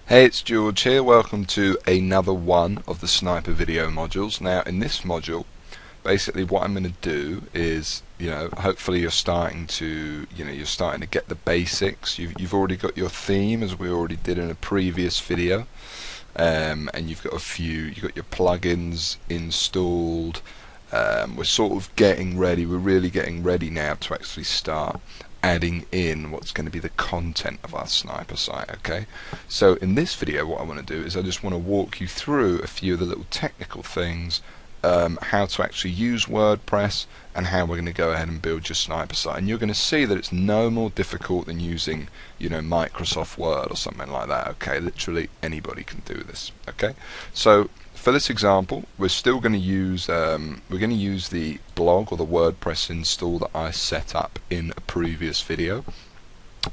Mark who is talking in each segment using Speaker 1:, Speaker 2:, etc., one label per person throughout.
Speaker 1: Hey, it's George here. Welcome to another one of the Sniper video modules. Now, in this module, basically what I'm going to do is, hopefully you're starting to, you're starting to get the basics. You've already got your theme, as we already did in a previous video, and you've got you've got your plugins installed. We're sort of getting ready. We're really getting ready now to actually start adding in what's going to be the content of our Sniper site. Okay, so in this video what I want to do is I just want to walk you through a few of the little technical things, how to actually use WordPress and how we're going to go ahead and build your Sniper site. And you're going to see that it's no more difficult than using Microsoft Word or something like that. Okay, literally anybody can do this. Okay, so for this example, we're still going to use the blog or the WordPress install that I set up in a previous video.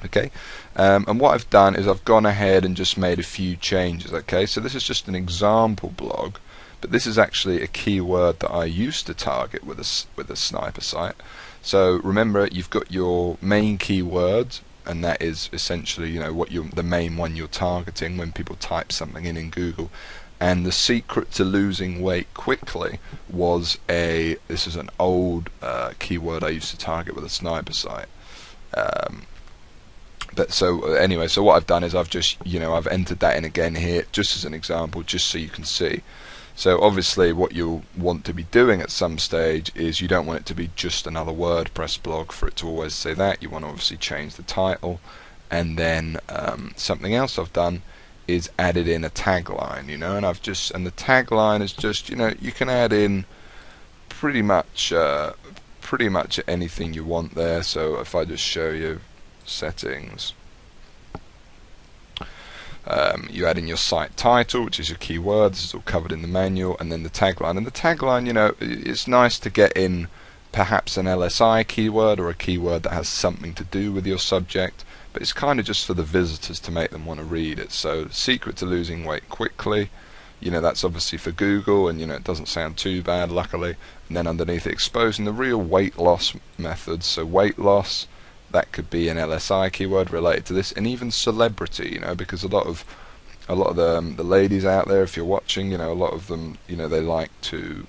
Speaker 1: Okay, and what I've done is I've gone ahead and just made a few changes. Okay, so this is just an example blog, but this is actually a keyword that I used to target with a Sniper site. So remember, you've got your main keyword, and that is essentially the main one you're targeting when people type something in Google. And the secret to losing weight quickly was this is an old keyword I used to target with a Sniper site. Anyway, so what I've done is I've just I've entered that in again here just as an example, just so you can see. So obviously what you'll want to be doing at some stage is you don't want it to be just another WordPress blog for it to always say that. You want to obviously change the title, and then something else I've done is added in a tagline, and the tagline is just you can add in pretty much anything you want there. So if I just show you settings, you add in your site title, which is your keyword. This is all covered in the manual, and then the tagline. And the tagline, it's nice to get in perhaps an LSI keyword or a keyword that has something to do with your subject, but it's kind of just for the visitors to make them want to read it. So secret to losing weight quickly, that's obviously for Google, and it doesn't sound too bad, luckily. And then underneath it, exposing the real weight loss methods. So weight loss, that could be an LSI keyword related to this, and even celebrity, because a lot of the ladies out there, if you're watching, a lot of them, they like to,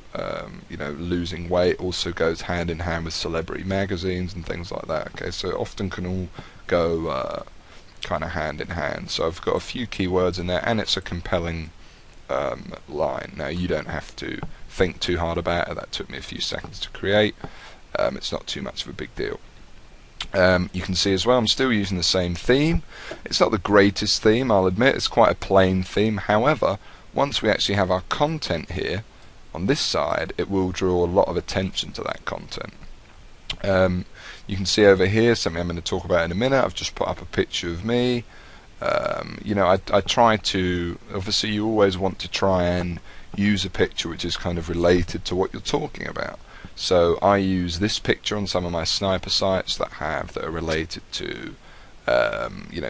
Speaker 1: losing weight also goes hand in hand with celebrity magazines and things like that. Okay, so it often can all go kind of hand in hand. So I've got a few keywords in there, and it's a compelling line. Now you don't have to think too hard about it. That took me a few seconds to create. It's not too much of a big deal. You can see as well I'm still using the same theme. It's not the greatest theme, I'll admit. It's quite a plain theme. However, once we actually have our content here on this side, it will draw a lot of attention to that content. You can see over here something I'm going to talk about in a minute. I've just put up a picture of me. I try to, obviously you always want to try and use a picture which is kind of related to what you're talking about. So I use this picture on some of my Sniper sites that are related to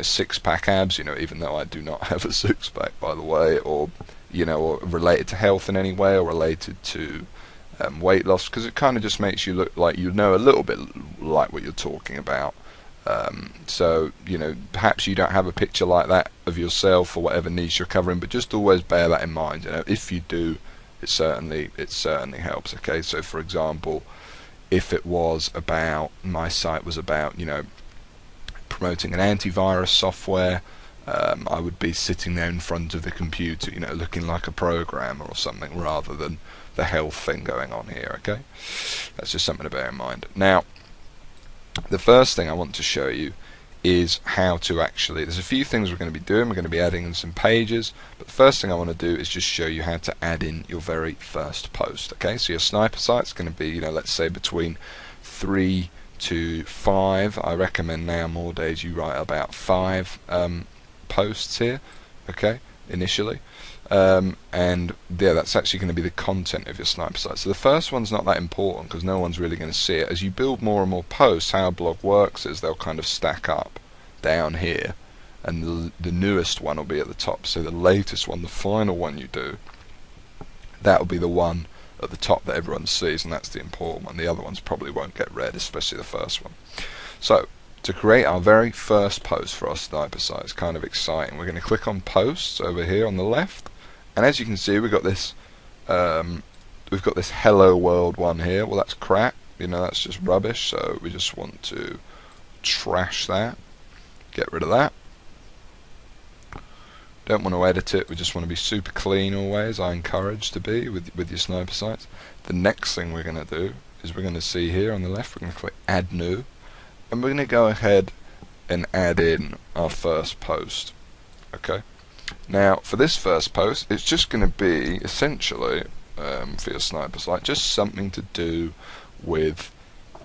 Speaker 1: six-pack abs, even though I do not have a six-pack, by the way, or or related to health in any way, or related to weight loss, because it kind of just makes you look like a little bit like what you're talking about. So perhaps you don't have a picture like that of yourself or whatever niche you're covering, but just always bear that in mind. If you do, it certainly helps. Okay, so for example, if it was about, my site was about promoting an antivirus software, I would be sitting there in front of the computer, looking like a programmer or something, rather than the health thing going on here. Okay, that's just something to bear in mind. Now, the first thing I want to show you is how to actually, there's a few things we're going to be doing. We're going to be adding in some pages, but the first thing I want to do is just show you how to add in your very first post. Okay, so your Sniper site's going to be, let's say between 3 to 5. I recommend now more days you write about 5 posts here, okay, initially. And yeah, that's actually going to be the content of your Sniper site. So the first one's not that important because no one's really going to see it. As you build more and more posts, how a blog works is they'll kind of stack up down here, and the newest one will be at the top. So the latest one, the final one you do, that will be the one at the top that everyone sees, and that's the important one. The other ones probably won't get read, especially the first one. So to create our very first post for our sniper site. It's kind of exciting. We're going to click on posts over here on the left, and as you can see we've got this hello world one here. Well, that's crap, you know, that's just rubbish, so we just want to trash that, get rid of that. Don't want to edit it, we just want to be super clean always. I encourage to be with your sniper sites. The next thing we're going to do is we're going to see here on the left, we're going to click add new, and we're going to go ahead and add in our first post. Okay, now for this first post it's just going to be essentially for your sniper site just something to do with,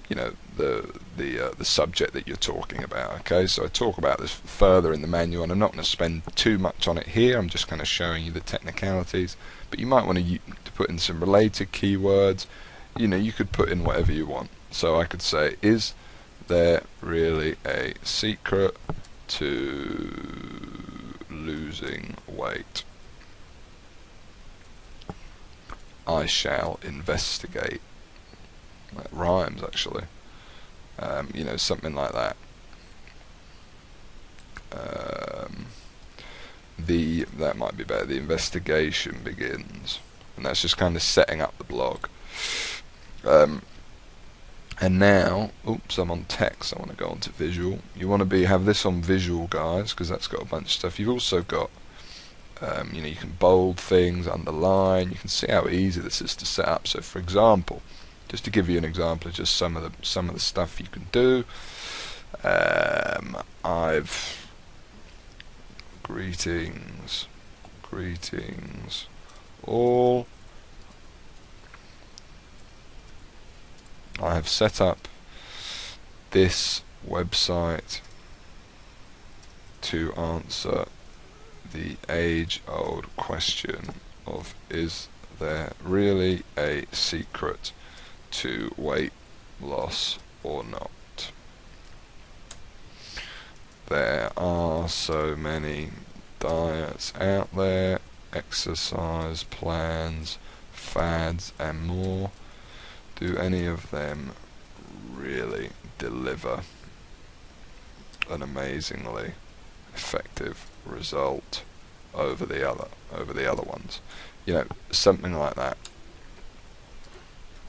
Speaker 1: you know, the subject that you're talking about. Okay, so I talk about this further in the manual and I'm not going to spend too much on it here. I'm just kind of showing you the technicalities, but you might want to put in some related keywords. You know, you could put in whatever you want. So I could say, is there really a secret to losing weight? I shall investigate. That rhymes actually. You know, something like that. That might be better. The investigation begins, and that's just kind of setting up the blog. And now, oops, I'm on text. I want to go on to visual. You want to have this on visual, guys, because that's got a bunch of stuff. You've also got, you know, you can bold things, underline. You can see how easy this is to set up. So, for example, just to give you an example of just some of the stuff you can do. Greetings all. I have set up this website to answer the age-old question of, is there really a secret to weight loss or not? There are so many diets out there, exercise plans, fads and more. Do any of them really deliver an amazingly effective result over the other ones? You know, something like that.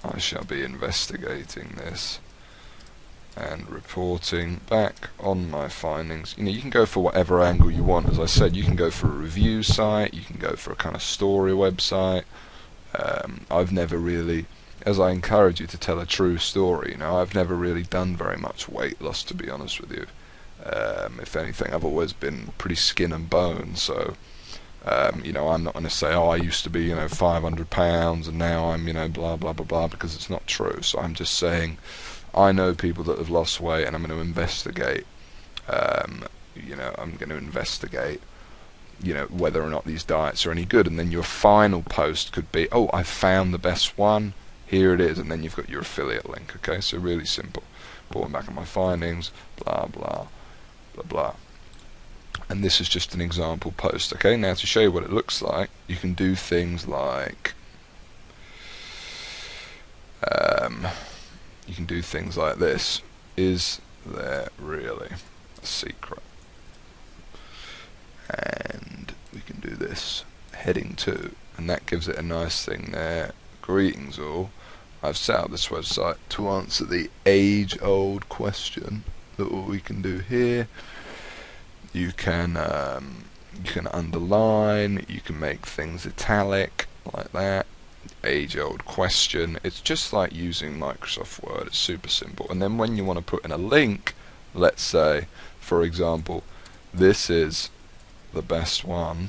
Speaker 1: I shall be investigating this and reporting back on my findings. You know, you can go for whatever angle you want. As I said, you can go for a review site, you can go for a kind of story website. I've never really, as I encourage you to tell a true story, you know, I've never really done very much weight loss, to be honest with you. If anything, I've always been pretty skin and bone, so you know, I'm not going to say, oh, I used to be, you know, 500 pounds and now I'm, you know, blah blah blah blah, because it's not true. So I'm just saying, I know people that have lost weight, and I'm going to investigate. You know, I'm going to investigate, you know, whether or not these diets are any good. And then your final post could be, oh, I found the best one, here it is, and then you've got your affiliate link. Okay, so really simple. Reporting back on my findings, blah blah blah blah. And this is just an example post. Okay, now to show you what it looks like, you can do things like this. Is there really a secret? And we can do this, heading 2, and that gives it a nice thing there. Greetings all. I've set up this website to answer the age-old question. Look what we can do here. You can underline, you can make things italic like that. Age-old question. It's just like using Microsoft Word. It's super simple. And then when you want to put in a link, let's say, for example, this is the best one.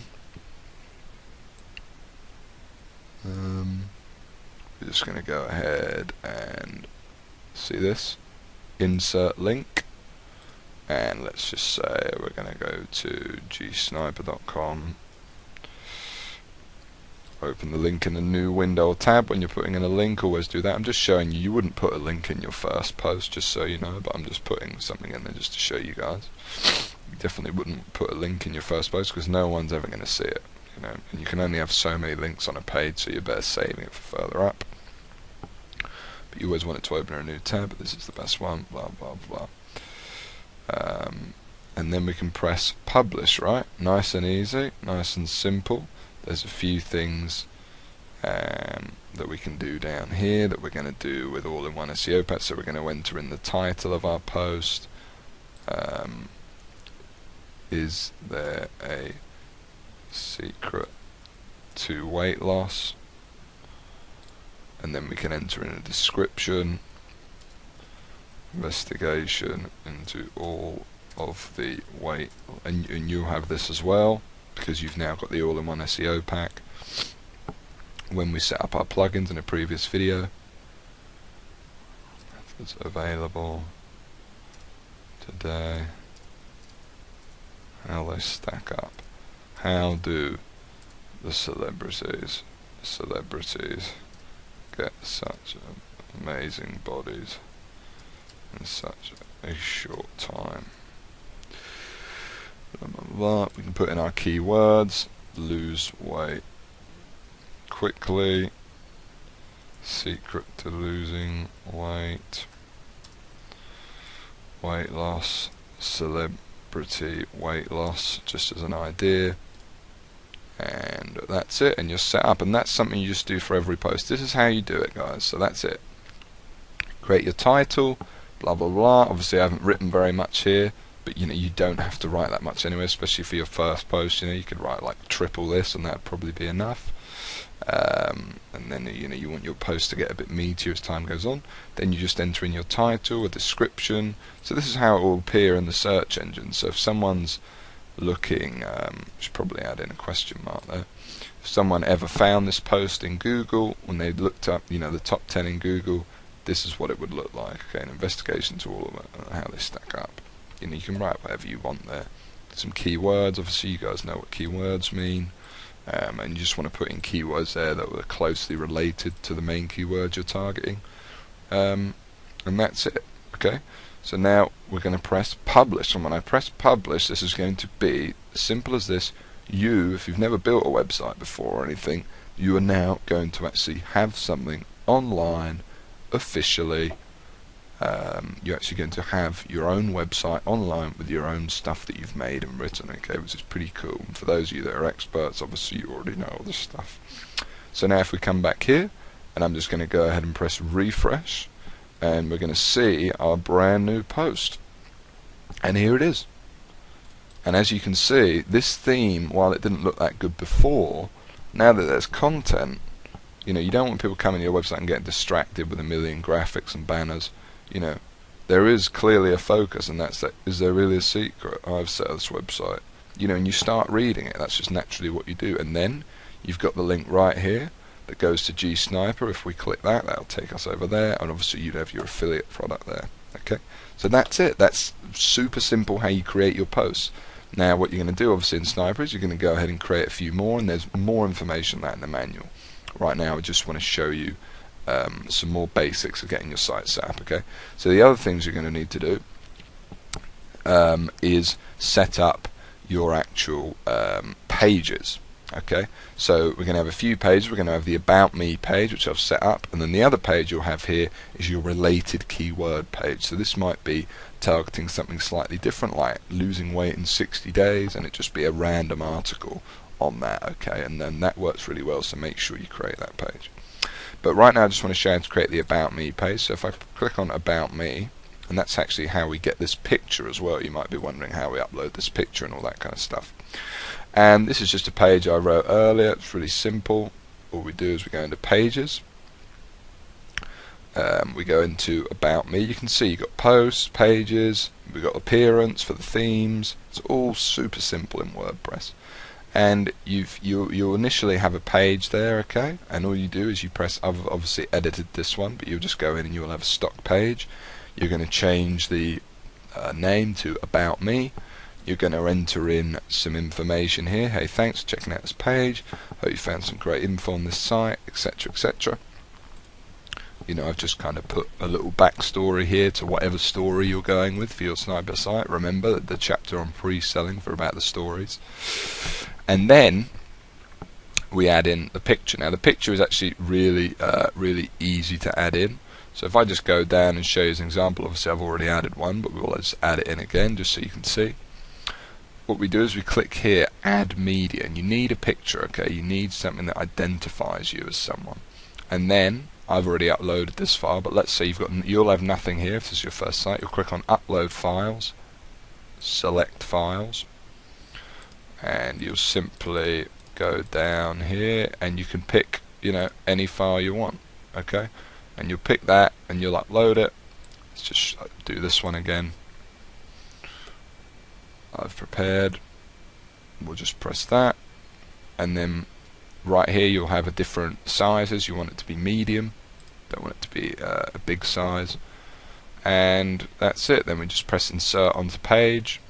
Speaker 1: We're just going to go ahead and see this. Insert link. And let's just say we're going to go to gsniper.com. Open the link in a new window or tab. When you're putting in a link, always do that. I'm just showing you, you wouldn't put a link in your first post, just so you know, but I'm just putting something in there just to show you guys. You definitely wouldn't put a link in your first post because no one's ever going to see it, you know, and you can only have so many links on a page, so you're better saving it for further up. But you always want it to open a new tab. This is the best one, blah blah blah. and then we can press publish, right? Nice and easy, nice and simple. There's a few things that we can do down here that we're going to do with all-in-one SEO Patch. So we're going to enter in the title of our post. Is there a secret to weight loss? And then we can enter in a description, investigation into all of the weight, and you'll have this as well because you've now got the all-in-one SEO pack. When we set up our plugins in a previous video, it's available today. How they stack up. How do the celebrities get such amazing bodies in such a short time? Blah, blah, blah. We can put in our keywords: lose weight quickly, secret to losing weight, weight loss, celebrity weight loss, just as an idea. And that's it, and you're set up. And that's something you just do for every post. This is how you do it, guys. So that's it. Create your title, blah blah blah. Obviously I haven't written very much here, but you know, you don't have to write that much anyway, especially for your first post. You know, you could write like triple this and that'd probably be enough. And then you know, you want your post to get a bit meatier as time goes on. Then you just enter in your title, a description. So this is how it will appear in the search engine. So if someone's looking, should probably add in a question mark there. If someone ever found this post in Google, when they looked up, you know, the top 10 in Google, this is what it would look like. Okay, an investigation to all of it, how they stack up. You know, you can write whatever you want there. Some keywords, obviously you guys know what keywords mean, and you just want to put in keywords there that are closely related to the main keyword you're targeting, and that's it. Okay, so now we're going to press publish, and when I press publish, this is going to be as simple as this. You, if you've never built a website before or anything, you are now going to actually have something online officially. You're actually going to have your own website online with your own stuff that you've made and written, okay, which is pretty cool. And for those of you that are experts, obviously you already know all this stuff. So now if we come back here, and I'm just going to go ahead and press refresh, and we're going to see our brand new post. And here it is. And as you can see, this theme, while it didn't look that good before, now that there's content, you know, you don't want people coming to your website and getting distracted with a million graphics and banners. You know, there is clearly a focus, and that's that. Is there really a secret? I've set up this website. You know, and you start reading it. That's just naturally what you do. And then you've got the link right here that goes to GSniper. If we click that, that'll take us over there, and obviously you'd have your affiliate product there. Okay, so that's it. That's super simple how you create your posts. Now what you're going to do obviously in Sniper is you're going to go ahead and create a few more, and there's more information than that in the manual. Right now I just want to show you some more basics of getting your site set up. Okay, so the other things you're going to need to do is set up your actual pages. Okay, so we're going to have a few pages. We're going to have the About Me page, which I've set up, and then the other page you'll have here is your related keyword page. So this might be targeting something slightly different, like losing weight in 60 days, and it just be a random article on that. Okay, and then that works really well, so make sure you create that page. But right now I just want to show you how to create the About Me page. So if I click on About Me, and that's actually how we get this picture as well. You might be wondering how we upload this picture and all that kind of stuff. And this is just a page I wrote earlier. It's really simple. All we do is we go into Pages. We go into About Me. You can see you've got Posts, Pages, we've got Appearance for the themes. It's all super simple in WordPress. And you'll initially have a page there, okay? And all you do is you press, I've obviously edited this one, but you'll just go in and you'll have a stock page. You're going to change the name to About Me. You're going to enter in some information here. Hey, thanks for checking out this page. Hope you found some great info on this site, etc., etc. You know, I've just kind of put a little backstory here to whatever story you're going with for your Sniper site. Remember the chapter on pre-selling for about the stories. And then we add in the picture. Now the picture is actually really easy to add in. So if I just go down and show you as an example, obviously I've already added one, but we'll just add it in again just so you can see. What we do is we click here, add media, and you need a picture, okay? You need something that identifies you as someone. And then I've already uploaded this file, but let's say you'll have nothing here if this is your first site. You'll click on upload files, select files, and you'll simply go down here and you can pick, you know, any file you want, okay? And you'll pick that and you'll upload it. Let's just do this one again. I've prepared. We'll just press that, and then right here you'll have a different sizes. You want it to be medium, don't want it to be a big size, and that's it. Then we just press insert onto page,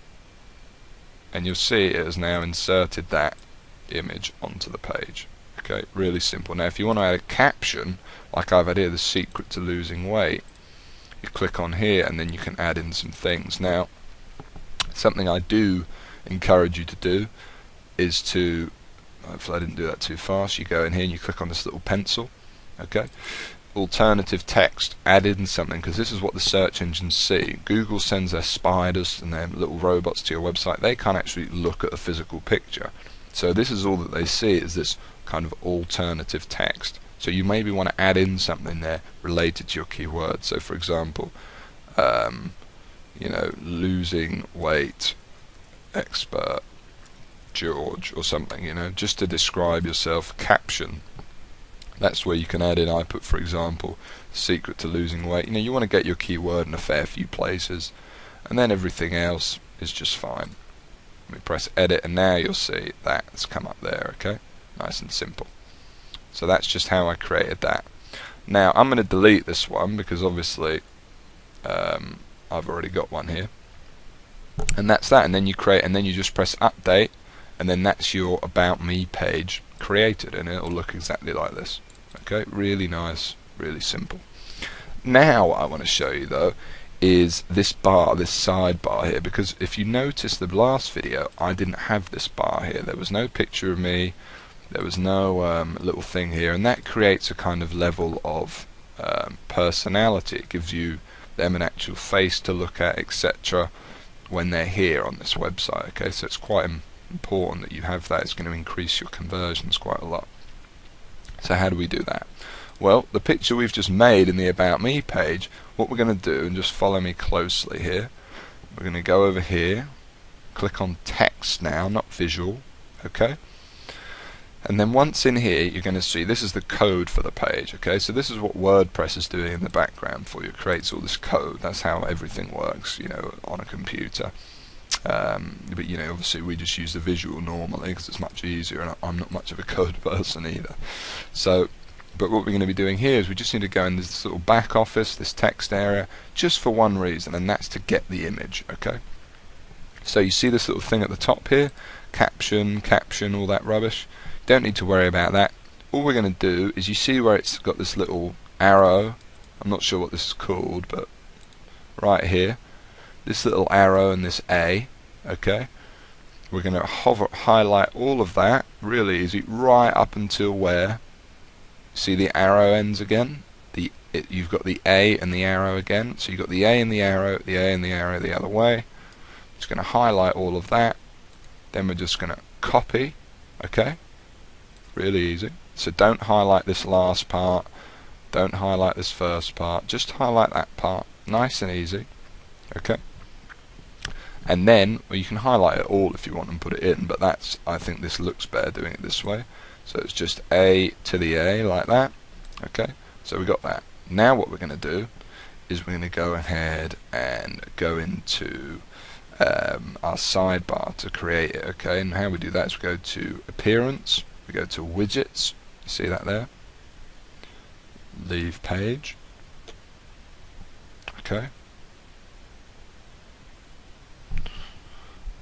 Speaker 1: and you'll see it has now inserted that image onto the page. Okay, really simple. Now if you want to add a caption, like I've had here, the secret to losing weight, you click on here and then you can add in some things. Now something I do encourage you to do is to, hopefully I didn't do that too fast, you go in here and you click on this little pencil, okay, alternative text, add in something, because this is what the search engines see. Google sends their spiders and their little robots to your website. They can't actually look at a physical picture, so this is all that they see, is this kind of alternative text. So you maybe want to add in something there related to your keyword. So for example, you know, losing weight expert George or something, you know, just to describe yourself. Caption, that's where you can add in. I put, for example, secret to losing weight. You know, you want to get your keyword in a fair few places, and then everything else is just fine. We press edit and now you'll see that's come up there, okay, nice and simple. So that's just how I created that. Now I'm going to delete this one because obviously I've already got one here, and that's that. And then you create, and then you just press update, and then that's your about me page created, and it'll look exactly like this. Okay, really nice, really simple. Now what I want to show you though is this bar, this sidebar here, because if you notice the last video I didn't have this bar here. There was no picture of me, there was no little thing here, and that creates a kind of level of personality. It gives you them an actual face to look at, etc., when they're here on this website. Okay, so it's quite important that you have that. It's going to increase your conversions quite a lot. So how do we do that? Well, the picture we've just made in the About Me page, what we're going to do, and just follow me closely here, we're going to go over here, click on text now, not visual, okay? And then once in here, you're going to see this is the code for the page, okay? So this is what WordPress is doing in the background for you. It creates all this code. That's how everything works, you know, on a computer. But you know, obviously we just use the visual normally because it's much easier, and I'm not much of a code person either. So, but what we're going to be doing here is we just need to go in this little back office, this text area, just for one reason, and that's to get the image, okay? So you see this little thing at the top here, caption, all that rubbish. Don't need to worry about that. All we're going to do is, you see where it's got this little arrow, I'm not sure what this is called, but right here, this little arrow and this A, okay, we're going to highlight all of that, really easy, right up until where, see the arrow ends again, you've got the A and the arrow again, so you've got the A and the arrow, the A and the arrow the other way. Just going to highlight all of that, then we're just going to copy, okay, really easy. So don't highlight this last part, don't highlight this first part, just highlight that part, nice and easy, okay. And then, well, you can highlight it all if you want and put it in, but that's, I think this looks better doing it this way. So it's just A to the A like that, okay. So we got that. Now what we're going to do is we're going to go ahead and go into our sidebar to create it, okay. And how we do that is we go to Appearance, we go to Widgets, you see that there, Leave Page, okay.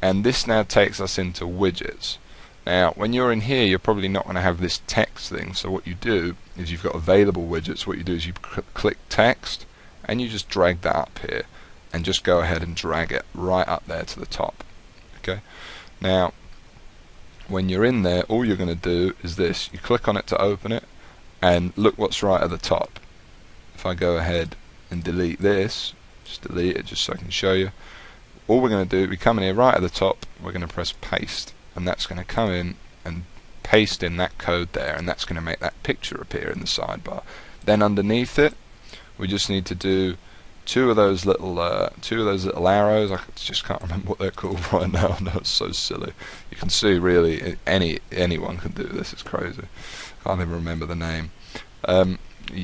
Speaker 1: And this now takes us into widgets. Now when you're in here, you're probably not going to have this text thing, so what you do is, you've got available widgets, what you do is you click text and you just drag that up here and just go ahead and drag it right up there to the top, okay. Now when you're in there, all you're going to do is this, you click on it to open it, and look what's right at the top, if I go ahead and delete this, just delete it just so I can show you, all we're going to do, we come in here right at the top, we're going to press paste, and that's going to come in and paste in that code there, and that's going to make that picture appear in the sidebar. Then underneath it, we just need to do two of those little arrows. I just can't remember what they're called right now. No, it's so silly. You can see really anyone can do this. It's crazy. I can't even remember the name.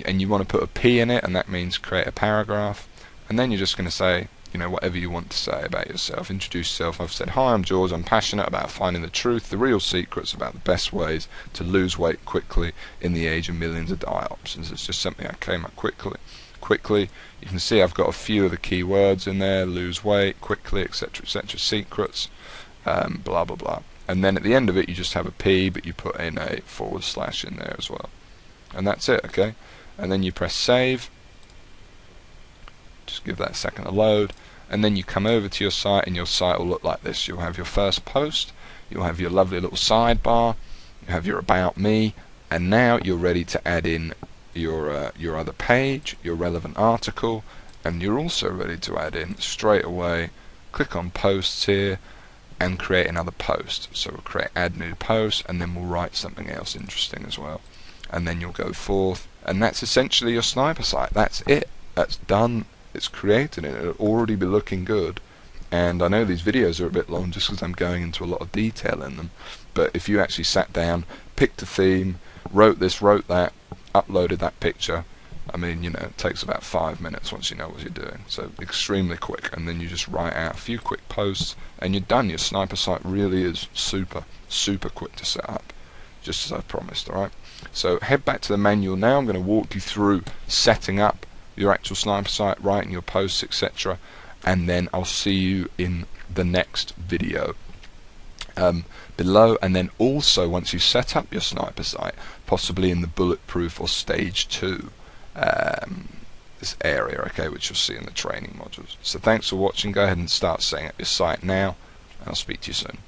Speaker 1: And you want to put a P in it, and that means create a paragraph. And then you're just going to say, you know, whatever you want to say about yourself. Introduce yourself. I've said, hi, I'm George. I'm passionate about finding the truth, the real secrets about the best ways to lose weight quickly in the age of millions of diet options. It's just something I came up quickly. You can see I've got a few of the key words in there: lose weight quickly, etc., etc., secrets, blah blah blah. And then at the end of it, you just have a P, but you put in a / in there as well. And that's it, okay? And then you press save. Just give that a second to load, and then you come over to your site, and your site will look like this. You'll have your first post, you'll have your lovely little sidebar, you have your about me, and now you're ready to add in your other page, your relevant article, and you're also ready to add in straight away. Click on posts here and create another post. So we'll create add new post, and then we'll write something else interesting as well, and then you'll go forth, and that's essentially your sniper site. That's it. That's done. It's created, and it'll already be looking good. And I know these videos are a bit long just because I'm going into a lot of detail in them, but if you actually sat down, picked a theme, wrote this, wrote that, uploaded that picture, I mean, you know, it takes about 5 minutes once you know what you're doing. So extremely quick, and then you just write out a few quick posts and you're done. Your sniper site really is super quick to set up, just as I promised. Alright, so head back to the manual now. I'm going to walk you through setting up your actual sniper site, writing your posts, etc., and then I'll see you in the next video below. And then also, once you set up your sniper site, possibly in the bulletproof or stage 2 this area, okay, which you'll see in the training modules. So thanks for watching. Go ahead and start setting up your site now, and I'll speak to you soon.